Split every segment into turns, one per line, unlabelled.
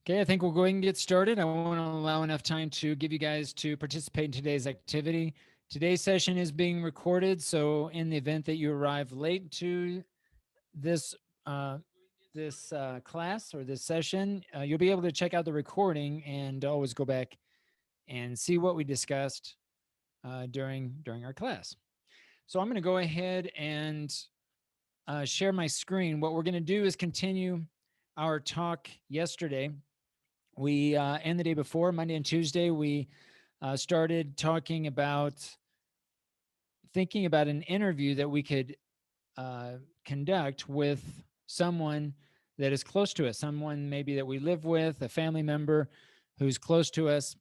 Okay, I think we'll go ahead and get started. I want to allow enough time to give you guys to participate in today's activity. Today's session is being recorded, so in the event that you arrive late to this uh, class or this session, you'll be able to check out the recording and always go back and see what we discussed during our class. So I'm going to go ahead and share my screen. What we're going to do is continue our talk yesterday. We and the day before, Monday and Tuesday, we started talking about thinking about an interview that we could conduct with someone that is close to us, someone maybe that we live with, a family member who's close to us.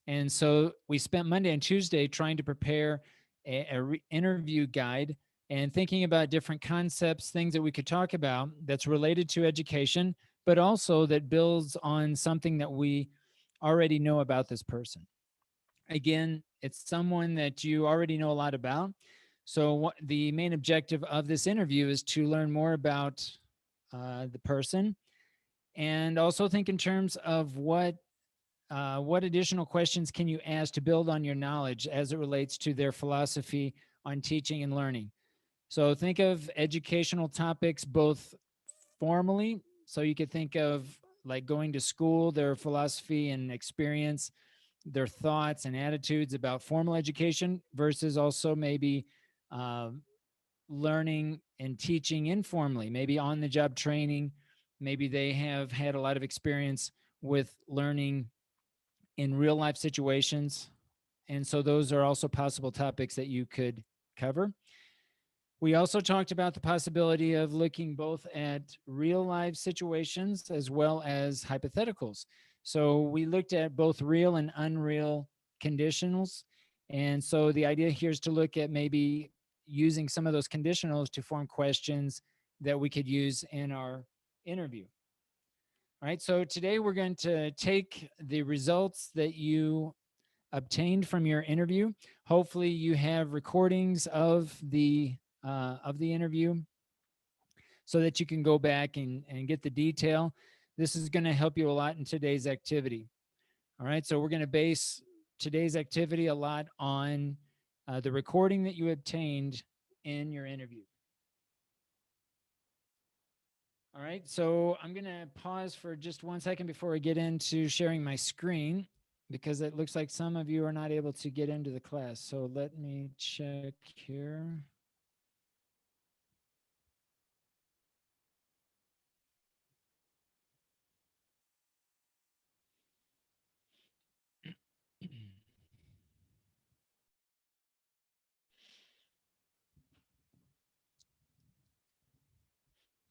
And so we spent Monday and Tuesday trying to prepare a interview guide and thinking about different concepts, things that we could talk about that's related to education, but also that builds on something that we already know about this person. Again, it's someone that you already know a lot about. So what the main objective of this interview is to learn more about the person and also think in terms of what additional questions can you ask to build on your knowledge as it relates to their philosophy on teaching and learning. So think of educational topics both formally, so you could think of like going to school, their philosophy and experience, their thoughts and attitudes about formal education versus also maybe uh, learning and teaching informally, maybe on the job training. Maybe they have had a lot of experience with learning in real life situations. And so those are also possible topics that you could cover. We also talked about the possibility of looking both at real life situations as well as hypotheticals. So we looked at both real and unreal conditionals. And so the idea here is to look at maybe using some of those conditionals to form questions that we could use in our interview. All right, so today we're going to take the results that you obtained from your interview. Hopefully you have recordings of the interview so that you can go back and get the detail. This is going to help you a lot in today's activity. All right, so we're going to base today's activity a lot on the recording that you obtained in your interview. All right, so I'm going to pause for just 1 second before I get into sharing my screen because it looks like some of you are not able to get into the class. So let me check here.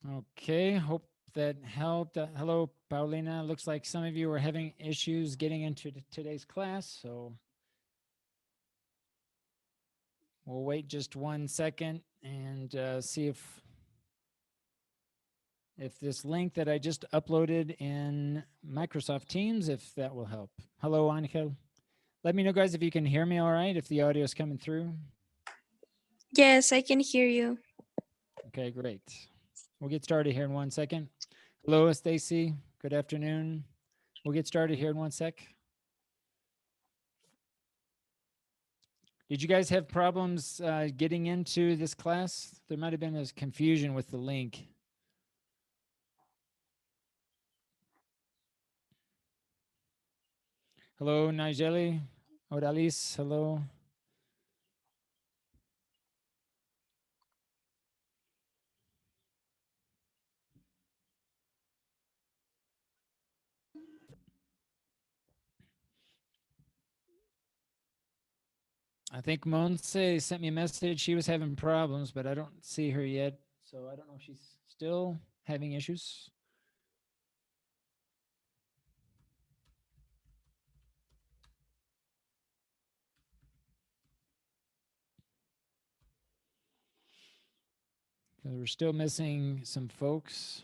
Okay, hope that helped. Hello, Paulina. Looks like some of you are having issues getting into today's class, so we'll wait just 1 second and see if this link that I just uploaded in Microsoft Teams, if that will help. Hello, Angel. Let me know, guys, if you can hear me all right, if the audio is coming through.
Yes, I can hear you.
Okay, great. We'll get started here in 1 second. Hello, Stacy. Good afternoon. We'll get started here in 1 sec. Did you guys have problems getting into this class? There might have been a confusion with the link. Hello, Nigeli. Odalis, hello. I think Monse sent me a message. She was having problems, but I don't see her yet. So I don't know if she's still having issues. We're still missing some folks.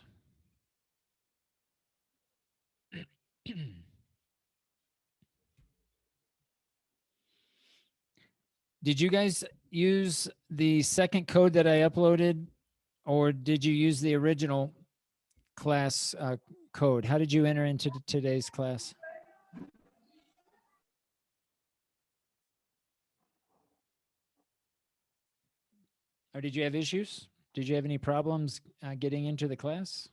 Did you guys use the second code that I uploaded, or did you use the original class code? How did you enter into today's class? Or did you have issues? Did you have any problems getting into the class?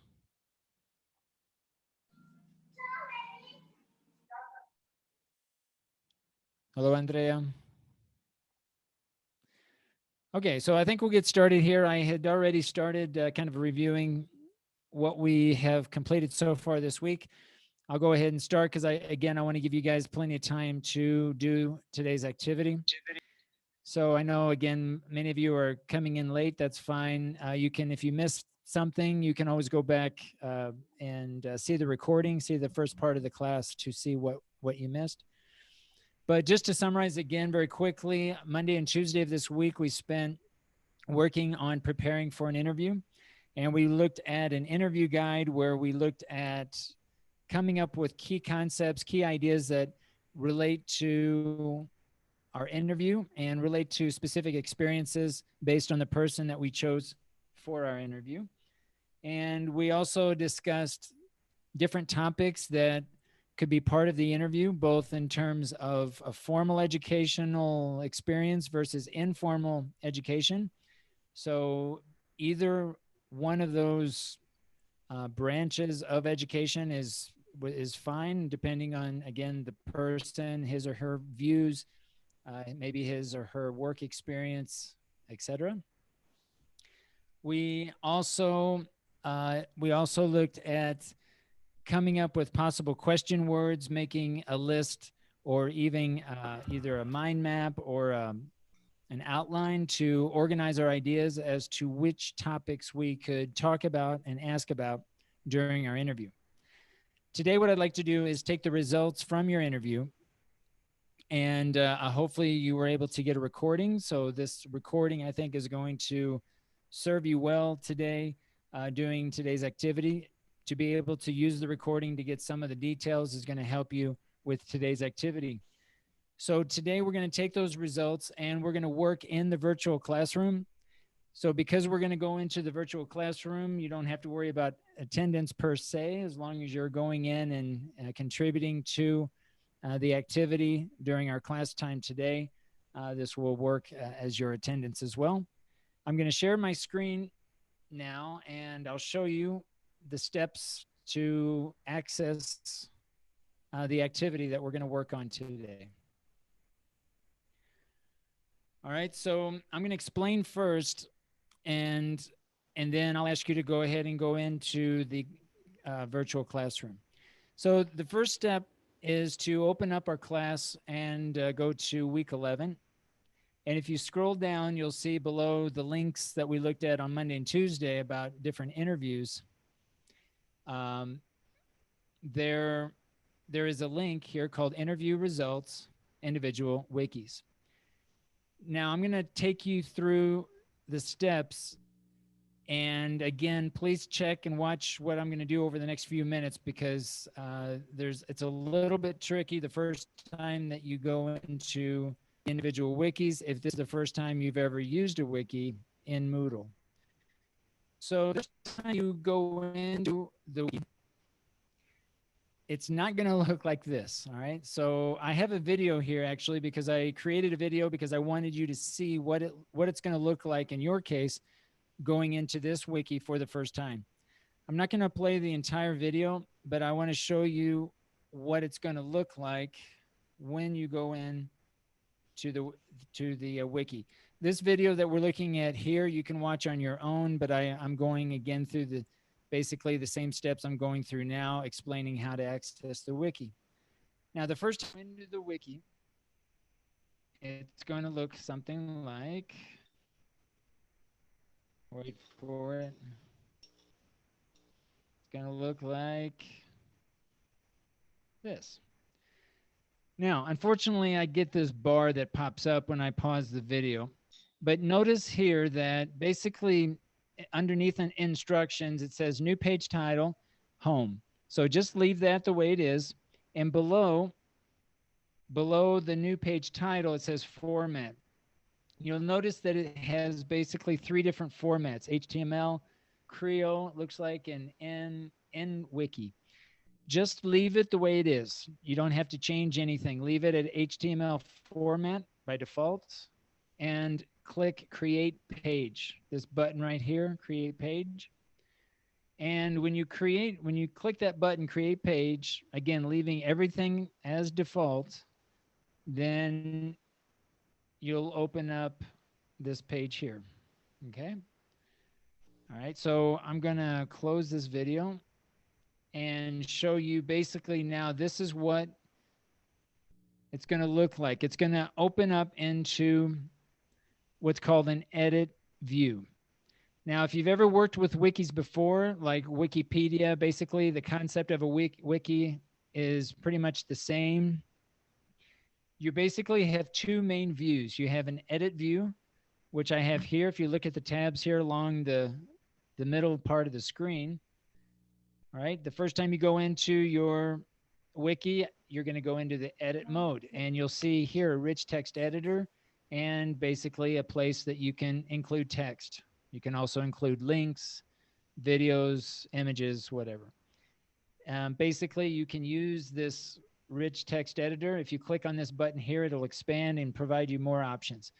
Hello, Andrea. Okay, so I think we'll get started here. I had already started kind of reviewing what we have completed so far this week. I'll go ahead and start because I want to give you guys plenty of time to do today's activity. So I know, again, many of you are coming in late. That's fine. You can, if you missed something, you can always go back and see the recording, see the first part of the class to see what you missed. But just to summarize again very quickly, Monday and Tuesday of this week, we spent working on preparing for an interview. And we looked at an interview guide where we looked at coming up with key concepts, key ideas that relate to our interview and relate to specific experiences based on the person that we chose for our interview. And we also discussed different topics that could be part of the interview, both in terms of a formal educational experience versus informal education. So either one of those branches of education is fine, depending on, again, the person, his or her views, maybe his or her work experience, etc. We also looked at coming up with possible question words, making a list, or even either a mind map or an outline to organize our ideas as to which topics we could talk about and ask about during our interview. Today, what I'd like to do is take the results from your interview, and hopefully you were able to get a recording. So this recording, I think, is going to serve you well today doing today's activity. To be able to use the recording to get some of the details is going to help you with today's activity. So today we're going to take those results and we're going to work in the virtual classroom. So because we're going to go into the virtual classroom, you don't have to worry about attendance per se, as long as you're going in and contributing to the activity during our class time today. This will work as your attendance as well. I'm going to share my screen now and I'll show you the steps to access the activity that we're going to work on today. All right, so I'm going to explain first, and then I'll ask you to go ahead and go into the virtual classroom. So the first step is to open up our class and go to week 11. And if you scroll down, you'll see below the links that we looked at on Monday and Tuesday about different interviews. There is a link here called Interview Results, Individual Wikis. Now I'm going to take you through the steps, and again, please check and watch what I'm going to do over the next few minutes, because it's a little bit tricky the first time that you go into individual wikis, if this is the first time you've ever used a wiki in Moodle. So this time you go into the wiki, it's not going to look like this. All right. So I have a video here actually, because I created a video because I wanted you to see what it's going to look like in your case going into this wiki for the first time. I'm not going to play the entire video, but I want to show you what it's going to look like when you go in to the wiki. This video that we're looking at here, you can watch on your own, but I'm going again through basically the same steps I'm going through now, explaining how to access the wiki. Now, the first time into the wiki, it's going to look something like, wait for it. It's going to look like this. Now, unfortunately, I get this bar that pops up when I pause the video. But notice here that basically underneath instructions, it says new page title, home. So just leave that the way it is. And below the new page title, it says format. You'll notice that it has basically 3 different formats: HTML, Creo, it looks like, and NWiki. just leave it the way it is. You don't have to change anything. Leave it at HTML format by default and click create page. This button right here, create page. And when you click that button, create page, again, leaving everything as default, then you'll open up this page here. Okay. All right. So I'm going to close this video and show you basically now this is what it's going to look like. It's going to open up into what's called an edit view. Now, if you've ever worked with wikis before, like Wikipedia, basically the concept of a wiki is pretty much the same. You basically have two main views. You have an edit view, which I have here. If you look at the tabs here along the middle part of the screen, all right, the first time you go into your wiki, you're going to go into the edit mode, and you'll see here a rich text editor and basically a place that you can include text. You can also include links, videos, images, whatever. Basically, you can use this rich text editor. If you click on this button here, it'll expand and provide you more options.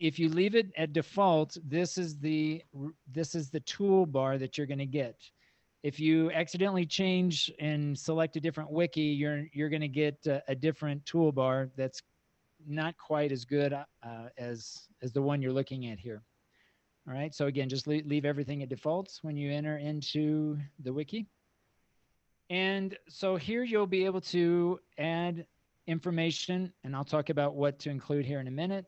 If you leave it at default, this is the toolbar that you're going to get. If you accidentally change and select a different wiki, you're going to get a different toolbar that's not quite as good as the one you're looking at here. All right. So again, just leave everything at defaults when you enter into the wiki. And so here you'll be able to add information, and I'll talk about what to include here in a minute.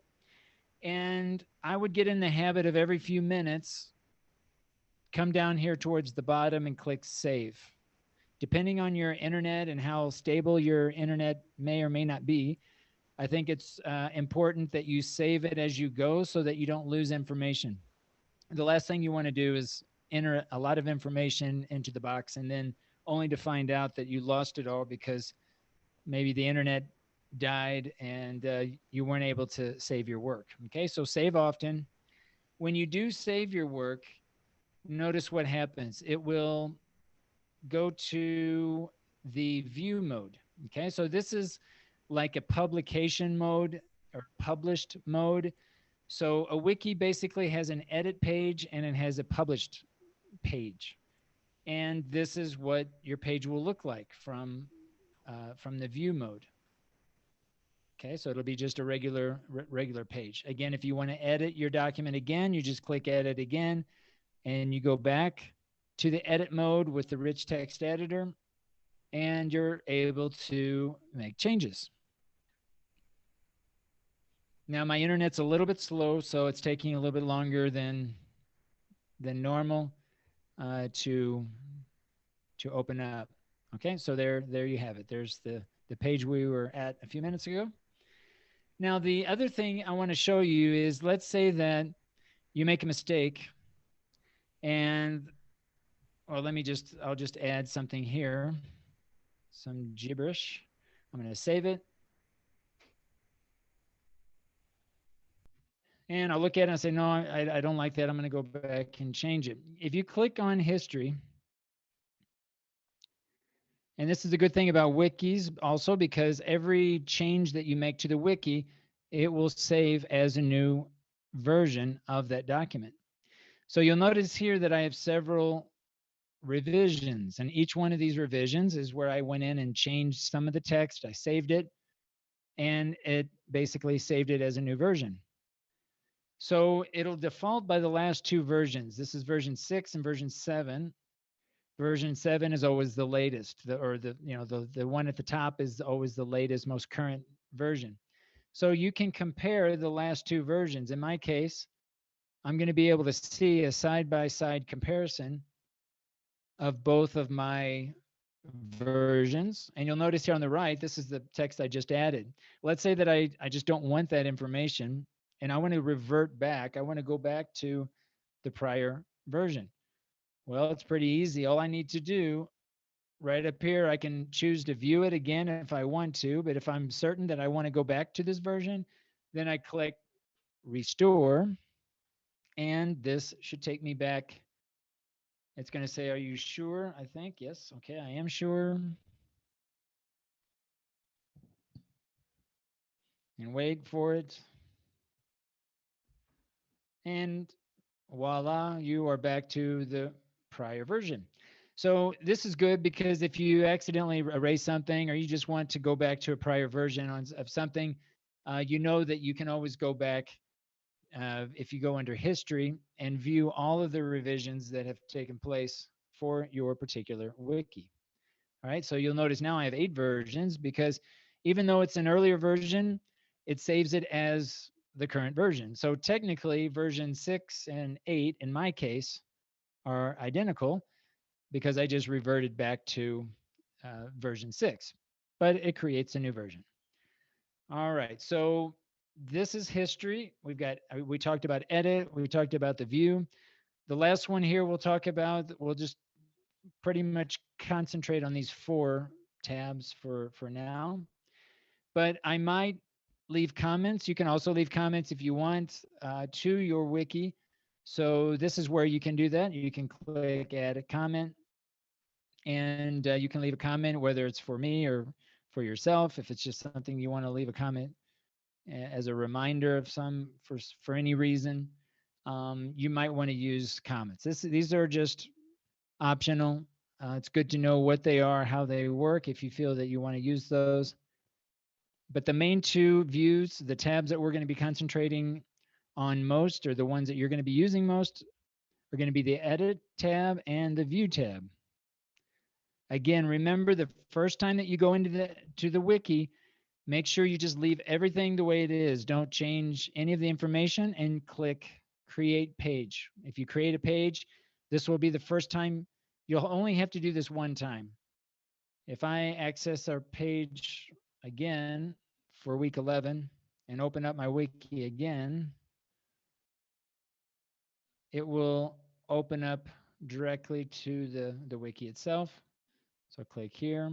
And I would get in the habit of every few minutes, come down here towards the bottom and click save. Depending on your internet and how stable your internet may or may not be, I think it's important that you save it as you go so that you don't lose information. The last thing you want to do is enter a lot of information into the box and then only to find out that you lost it all because maybe the internet died and you weren't able to save your work. Okay, so save often. When you do save your work, notice what happens. It will go to the view mode. Okay, so this is like a publication mode or published mode. So a wiki basically has an edit page and it has a published page. And this is what your page will look like from the view mode. Okay, so it'll be just a regular page. Again, if you want to edit your document again, you just click edit again, and you go back to the edit mode with the rich text editor, and you're able to make changes. Now, my internet's a little bit slow, so it's taking a little bit longer than normal to open up. Okay, so there you have it. There's the page we were at a few minutes ago. Now, the other thing I want to show you is, let's say that you make a mistake and, well, I'll just add something here, some gibberish. I'm going to save it. And I'll look at it and say, no, I don't like that. I'm going to go back and change it. If you click on history, and this is a good thing about wikis also, because every change that you make to the wiki, it will save as a new version of that document. So you'll notice here that I have several revisions, and each one of these revisions is where I went in and changed some of the text. I saved it, and it basically saved it as a new version. So it'll default by the last two versions. This is version 6 and version 7. Version 7 is always the latest, the one at the top is always the latest, most current version. So you can compare the last two versions. In my case, I'm going to be able to see a side-by-side comparison of both of my versions. And you'll notice here on the right, this is the text I just added. Let's say that I just don't want that information and I want to revert back. I want to go back to the prior version. Well, it's pretty easy. All I need to do right up here, I can choose to view it again if I want to, but if I'm certain that I want to go back to this version, then I click restore, and this should take me back It's going to say, are you sure? I think. Yes. Okay, I am sure. And wait for it. And voila, you are back to the prior version. So this is good because if you accidentally erase something or you just want to go back to a prior version of something, you know that you can always go back if you go under history and view all of the revisions that have taken place for your particular wiki. All right, so you'll notice now I have 8 versions because even though it's an earlier version, it saves it as the current version. So technically, version 6 and 8 in my case are identical because I just reverted back to version 6, but it creates a new version. All right, so this is history. We talked about edit, we talked about the view. The last one here we'll talk about, we'll just pretty much concentrate on these 4 tabs for now. But I might leave comments. You can also leave comments if you want to your wiki. So this is where you can do that. You can click add a comment, and you can leave a comment, whether it's for me or for yourself. If it's just something you want to leave a comment as a reminder of for any reason, you might want to use comments. These are just optional. It's good to know what they are, how they work, if you feel that you want to use those. But the main 2 views, the tabs that we're going to be concentrating on most, or the ones that you're going to be using most, are going to be the Edit tab and the View tab. Again, remember the first time that you go into the wiki, make sure you just leave everything the way it is. Don't change any of the information and click Create Page. If you create a page, this will be the first time. You'll only have to do this one time. If I access our page again for week 11 and open up my wiki again, it will open up directly to the wiki itself. So click here.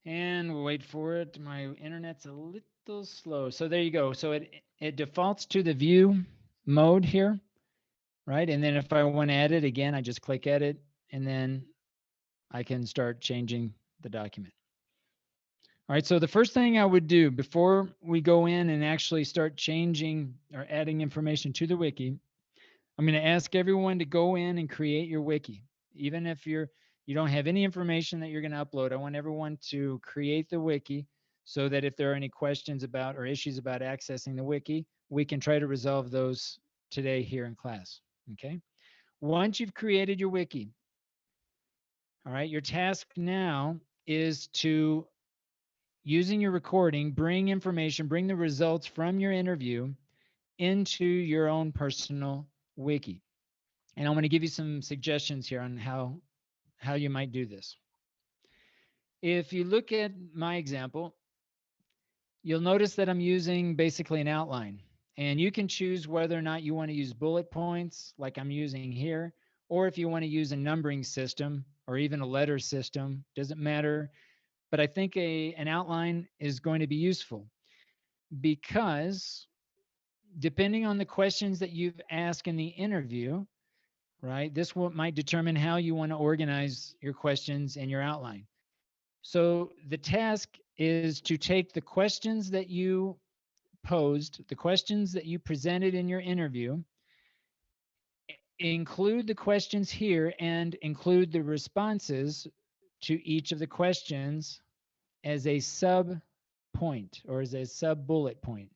And we'll wait for it. My internet's a little slow. So there you go. So it defaults to the view mode here, right? And then if I want to edit again, I just click edit, and then I can start changing the document. All right, so the first thing I would do before we go in and actually start changing or adding information to the wiki, I'm going to ask everyone to go in and create your wiki. Even if you don't have any information that you're going to upload, I want everyone to create the wiki so that if there are any questions about or issues about accessing the wiki, we can try to resolve those today here in class. Okay. Once you've created your wiki, all right, your task now is to, using your recording, bring the results from your interview into your own personal wiki. And I'm going to give you some suggestions here on how you might do this. If you look at my example, you'll notice that I'm using basically an outline. And you can choose whether or not you want to use bullet points like I'm using here, or if you want to use a numbering system or even a letter system, doesn't matter. But I think an outline is going to be useful because depending on the questions that you've asked in the interview, right, this might determine how you want to organize your questions and your outline. So the task is to take the questions that you posed, the questions that you presented in your interview, include the questions here and include the responses to each of the questions as a sub point or as a sub bullet point.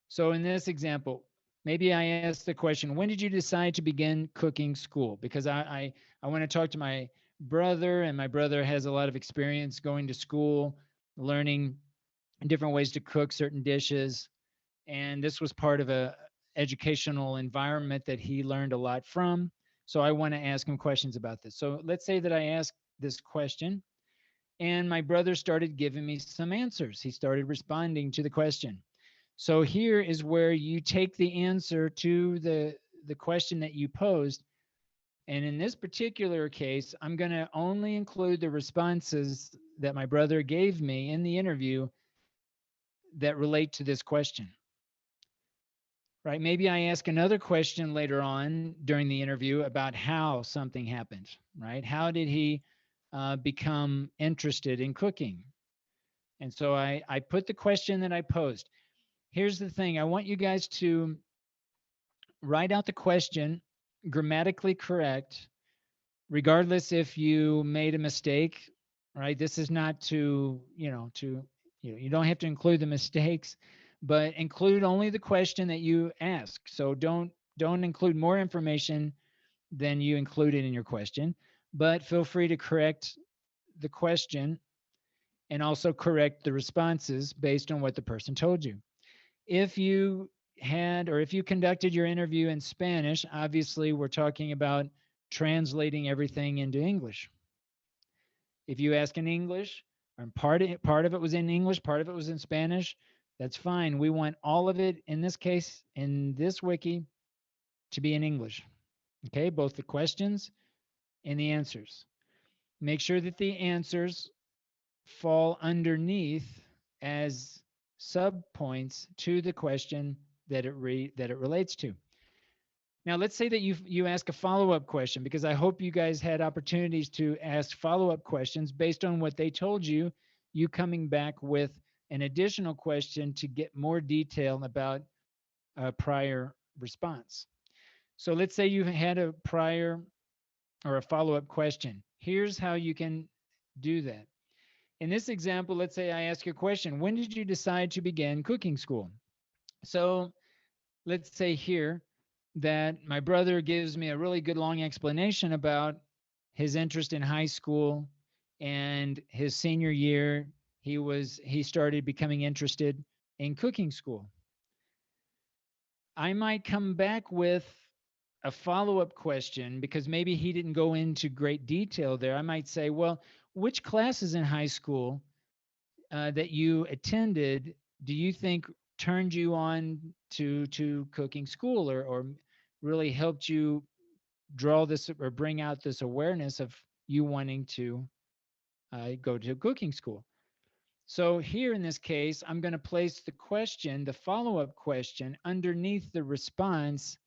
So in this example, maybe I asked the question, when did you decide to begin cooking school? Because I want to talk to my brother, and my brother has a lot of experience going to school, learning different ways to cook certain dishes. And this was part of a educational environment that he learned a lot from. So I want to ask him questions about this. So let's say that I asked this question and my brother started giving me some answers. He started responding to the question. So here is where you take the answer to the question that you posed. And in this particular case, I'm going to only include the responses that my brother gave me in the interview that relate to this question. right? Maybe I ask another question later on during the interview about how something happened, right? How did he become interested in cooking? And so I put the question that I posed. Here's the thing. I want you guys to write out the question grammatically correct, regardless if you made a mistake, right? This is not to, you don't have to include the mistakes, but include only the question that you ask. So don't include more information than you included in your question, but feel free to correct the question and also correct the responses based on what the person told you. If you had or if you conducted your interview in Spanish, obviously we're talking about translating everything into English. If you ask in English, and part of it was in English, part of it was in Spanish, that's fine. We want all of it in this case, in this wiki, to be in English. Okay, both the questions and the answers. Make sure that the answers fall underneath as subpoints to the question that it relates to. Now, let's say that you ask a follow-up question, because I hope you guys had opportunities to ask follow-up questions based on what they told you, you coming back with an additional question to get more detail about a prior response. So let's say you had a prior or a follow-up question. Here's how you can do that. In this example, let's say I ask you a question. When did you decide to begin cooking school? So let's say here that my brother gives me a really good long explanation about his interest in high school, and his senior year he started becoming interested in cooking school. I might come back with a follow-up question because maybe he didn't go into great detail there. I might say, well, which classes in high school that you attended do you think turned you on to cooking school, or really helped you draw this or bring out this awareness of you wanting to go to cooking school? So here in this case, I'm going to place the question, the follow-up question, underneath the response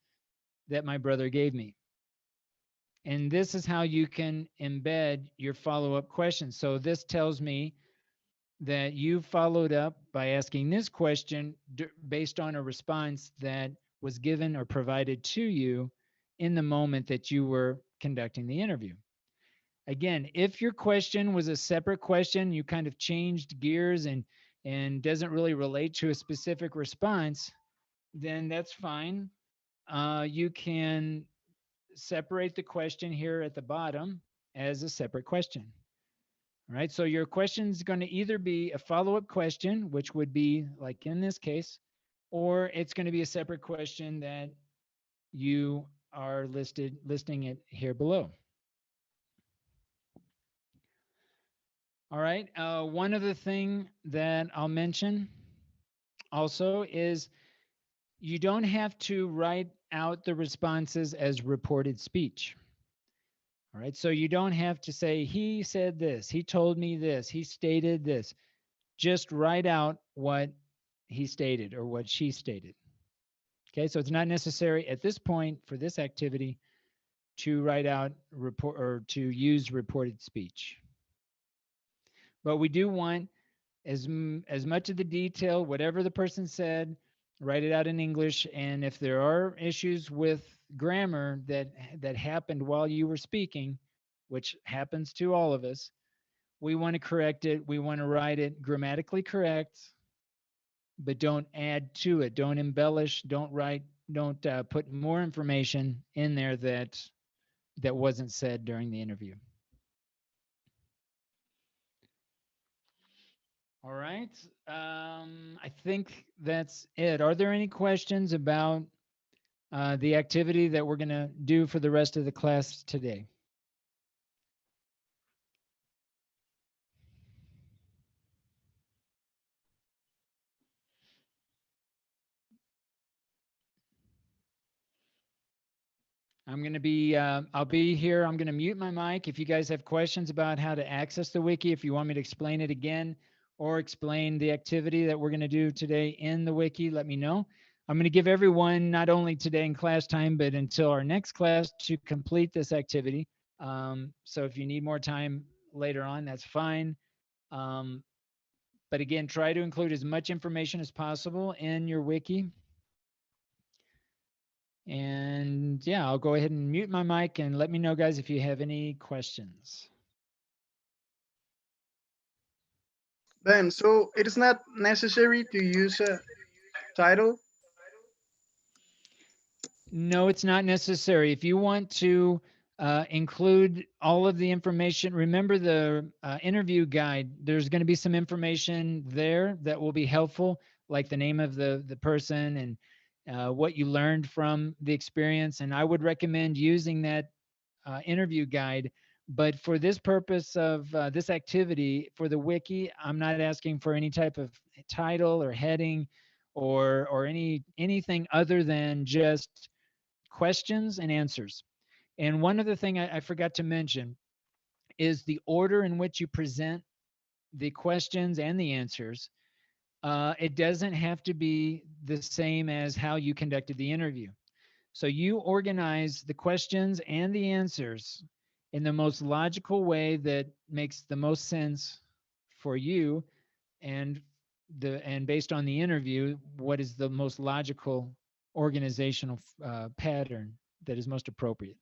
that my brother gave me. And this is how you can embed your follow-up question. So this tells me that you followed up by asking this question based on a response that was given or provided to you in the moment that you were conducting the interview. Again, if your question was a separate question, you kind of changed gears and doesn't really relate to a specific response, then that's fine. You can separate the question here at the bottom as a separate question. All right, so your question is going to either be a follow-up question, which would be like in this case, or it's going to be a separate question that you are listing it here below. All right, one other thing that I'll mention also is you don't have to write out the responses as reported speech. All right, so you don't have to say, he said this, he told me this, he stated this. Just write out what he stated or what she stated. Okay, so it's not necessary at this point for this activity to write out report or to use reported speech. But we do want as much of the detail, whatever the person said, write it out in English. And if there are issues with grammar that happened while you were speaking, which happens to all of us, we want to correct it. We want to write it grammatically correct, but don't add to it. Don't embellish. Don't put more information in there that wasn't said during the interview. All right. I think that's it. Are there any questions about the activity that we're going to do for the rest of the class today? I'll be here. I'm going to mute my mic. If you guys have questions about how to access the wiki, if you want me to explain it again or explain the activity that we're going to do today in the wiki, let me know. I'm going to give everyone, not only today in class time, but until our next class to complete this activity. So if you need more time later on, that's fine. Um, but again, try to include as much information as possible in your wiki. And yeah, I'll go ahead and mute my mic and let me know, guys, if you have any questions.
Ben, so it is not necessary to use a title?
No, it's not necessary. If you want to include all of the information, remember the interview guide. There's going to be some information there that will be helpful, like the name of the person and what you learned from the experience. And I would recommend using that interview guide. But for this purpose of this activity, for the wiki, I'm not asking for any type of title or heading or anything other than just questions and answers. And one other thing I forgot to mention is the order in which you present the questions and the answers. It doesn't have to be the same as how you conducted the interview. So you organize the questions and the answers in the most logical way that makes the most sense for you, and based on the interview, what is the most logical organizational pattern that is most appropriate.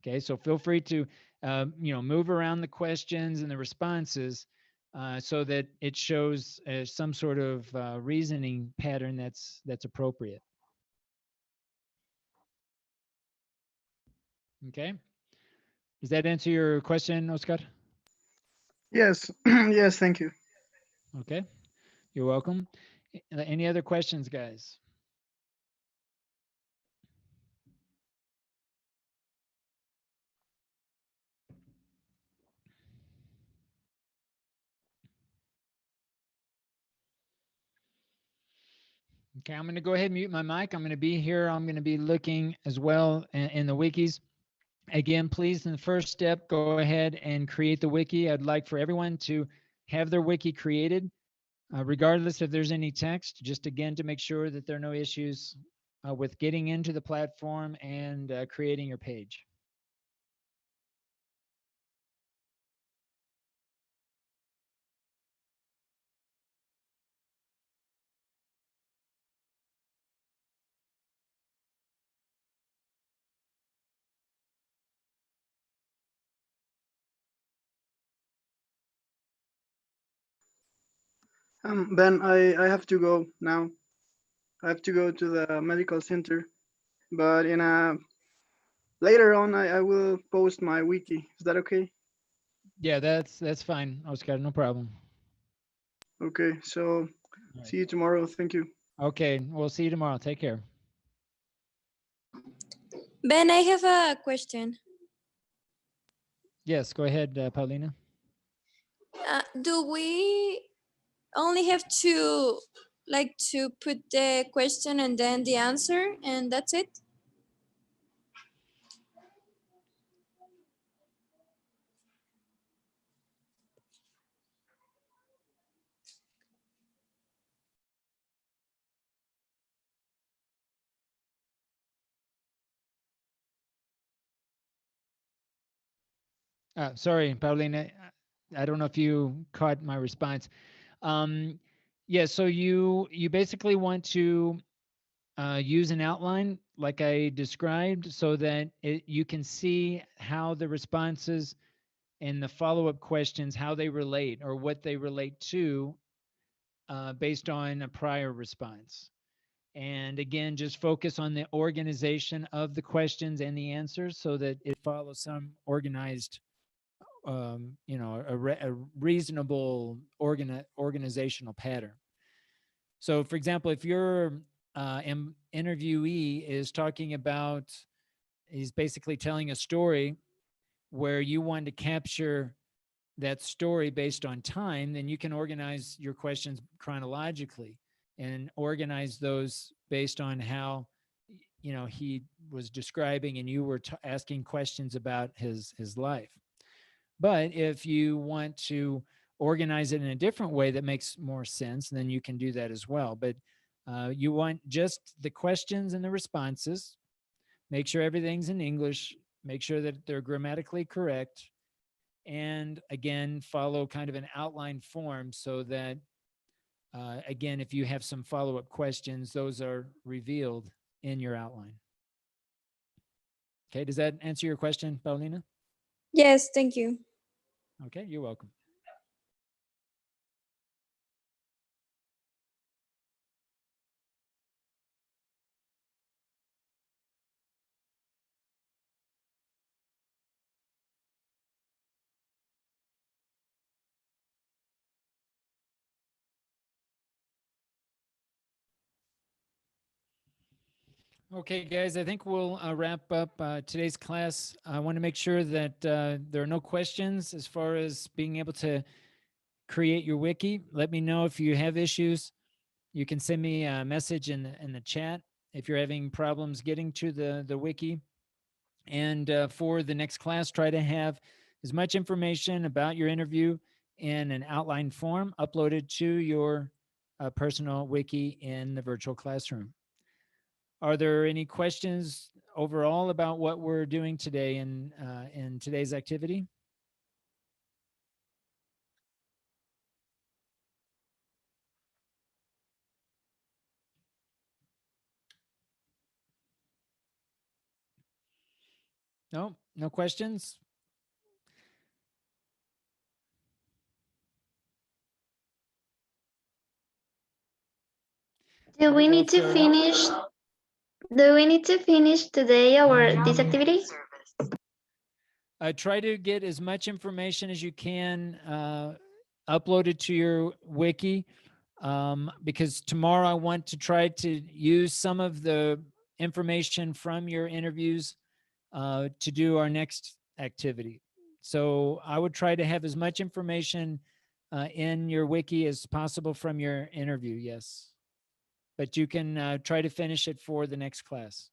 Okay, so feel free to move around the questions and the responses so that it shows some sort of reasoning pattern that's appropriate. Okay, does that answer your question, Oscar?
Yes, yes, thank you.
Okay, you're welcome. Any other questions, guys? Okay, I'm going to go ahead and mute my mic. I'm going to be here. I'm going to be looking as well in the wikis. Again, please, in the first step, go ahead and create the wiki. I'd like for everyone to have their wiki created, regardless if there's any text, just again to make sure that there are no issues with getting into the platform and creating your page.
Ben, I have to go now. I have to go to the medical center. But in a later on, I will post my wiki. Is that okay?
Yeah, that's fine, Oscar. No problem.
Okay, so
All right.
see you tomorrow. Thank you.
Okay, we'll see you tomorrow. Take care.
Ben, I have a question.
Yes, go ahead, Paulina.
Do we only have to put the question and then the answer and that's it?
Sorry, Paulina. I don't know if you caught my response. Yeah, so you basically want to use an outline like I described so that you can see how the responses and the follow-up questions, how they relate or what they relate to based on a prior response. And again, just focus on the organization of the questions and the answers so that it follows some organized a reasonable organizational pattern. So, for example, if your interviewee is talking about, he's basically telling a story where you want to capture that story based on time, then you can organize your questions chronologically and organize those based on how he was describing and you were asking questions about his life. But if you want to organize it in a different way that makes more sense, then you can do that as well. But You want just the questions and the responses. Make sure everything's in English. Make sure that they're grammatically correct. And again, follow kind of an outline form so that, again, if you have some follow-up questions, those are revealed in your outline. Okay, does that answer your question, Paulina?
Yes, thank you.
Okay, you're welcome. Okay, guys, I think we'll wrap up today's class. I want to make sure that there are no questions as far as being able to create your wiki. Let me know if you have issues. You can send me a message in the chat if you're having problems getting to the wiki. And for the next class, try to have as much information about your interview in an outline form uploaded to your personal wiki in the virtual classroom. Are there any questions overall about what we're doing today in today's activity? No, no questions?
Do we
Well,
need to finish? Do we need to finish today this activity?
Try to get as much information as you can uploaded to your wiki, because tomorrow I want to try to use some of the information from your interviews to do our next activity. So I would try to have as much information in your wiki as possible from your interview, yes. But you can try to finish it for the next class.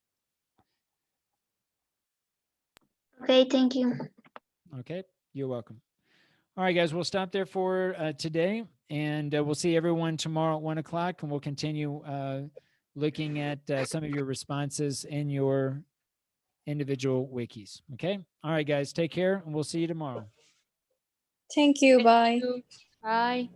Okay, thank you.
Okay, you're welcome. All right, guys, we'll stop there for today, and we'll see everyone tomorrow at 1 o'clock, and we'll continue looking at some of your responses in your individual wikis. Okay. All right, guys, take care, and we'll see you tomorrow.
Thank you. Bye.
Bye.